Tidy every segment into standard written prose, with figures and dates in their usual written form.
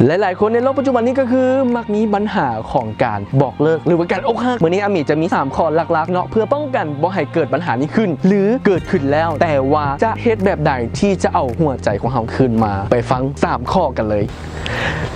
หลายๆคนในโลกปัจจุบันนี้ก็คือมักมีปัญหาของการบอกเลิกหรือว่าการอกหักวันนี้อามีจะมี3ข้อหลักๆเนาะเพื่อป้องกันบ่ให้เกิดปัญหานี้ขึ้นหรือเกิดขึ้นแล้วแต่ว่าจะเฮ็ดแบบใดที่จะเอาหัวใจของเราคืนมาไปฟัง3ข้อกันเลย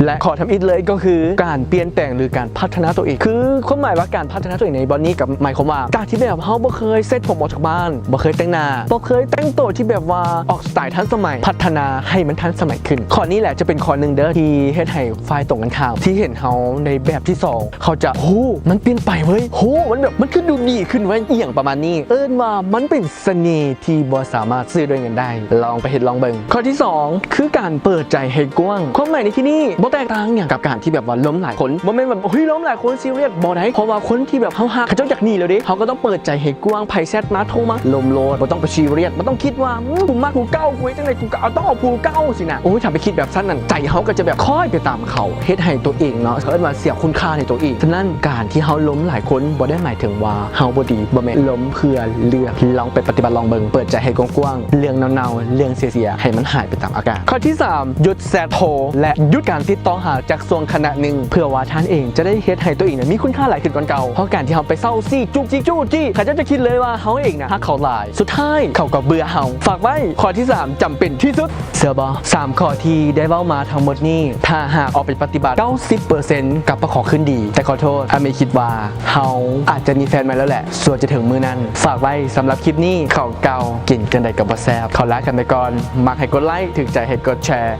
และขอทำอีกเลยก็คือการเปลี่ยนแปลงหรือการพัฒนาตัวเองคือความหมายว่าการพัฒนาตัวเองในบอนนี้กับหมายความว่าการที่แบบเฮาบ่เคยเซ็ตผมออกจากบ้านบ่เคยแต่งหน้าบ่เคยแต่งตัวที่แบบว่าออกสไตล์ทันสมัยพัฒนาให้มันทันสมัยขึ้นข้อนี้แหละจะเป็นข้อหนึ่งเด้อที่เฮ็ดให้ฝ่ายตรงกันข้ามที่เห็นเฮาในแบบที่2เขาจะโหมันเปลี่ยนไปเว้ยโหมันแบบมันคือดูดีขึ้นเว้ยอีหยังประมาณนี้ว่ามันเป็นเสน่ห์ที่บ่สามารถซื้อด้วยเงินได้ลองไปเฮ็ดลองเบิ่งข้อที่2คือการเปิดใจให้กว้างความหมายในที่นี้บ่แตกต่างอย่างกับการที่แบบว่าล้มหลายคนบ่แม่นแบบเฮ้ยล้มหลายคนซีเรียสบ่ได้เพราะว่าคนที่แบบเฮาฮักเขาเจ้าจากนี่แล้วดิเขาก็ต้องเปิดใจให้กว้างไผแซดมาโทรมาลมโลดบ่ต้องไปซีเรียสบ่ต้องคิดว่ากูมักกูเก้ากูจังได๋กูก็เอาต้องเอาผู้เก้าสินะโอ้ยถ้าไปคิดแบบนั้นนั่นใจเฮาก็จะแบบค่อยไปตามเขาเฮ็ดให้ตัวเองเนาะเอิ้นว่าเสียคุณค่าในตัวเองฉะนั้นการที่เฮาล้มหลายคนบ่ได้หมายถึงว่าเฮาบ่ดีบ่แม่นล้มเพื่อเลือกลองไปปฏิบัติลองเบิ่งเปิดใจให้กว้างๆเรื่องเน่าๆเรื่องเสียๆให้มันหายไปตามอากาศข้อที่3หยุดแซดโทรและหยุดการติดต่อหาจากส่วนขณะหนึ่งเพื่อว่าท่านเองจะได้เฮ็ดให้ตัวเองมีคุณค่าหลายขึ้นกว่าเก่าเพราะการที่เฮาไปเศร้าซี่จุกจิกจู้จี้เขาจะคิดเลยว่าเฮาเองนะฮักเขาหลายสุดท้ายเขาก็เบื่อเฮาฝากไว้ข้อที่3จำเป็นที่สุดเสือบ่3ข้อที่ได้เว้ามาทั้งหมดนี้ถ้าหากเอาไปปฏิบัติ 90% กับประขอขึ้นดีแต่ขอโทษอาไม่คิดว่าเฮาอาจจะมีแฟนมาแล้วแหละส่วนจะถึงมื้อนั้นฝากไว้สำหรับคลิปนี้ข่าวเก่ากินกันได้กับบ่แซ่บขอลากันไปก่อนมักให้กดไลค์ถึงใจให้กดแชร์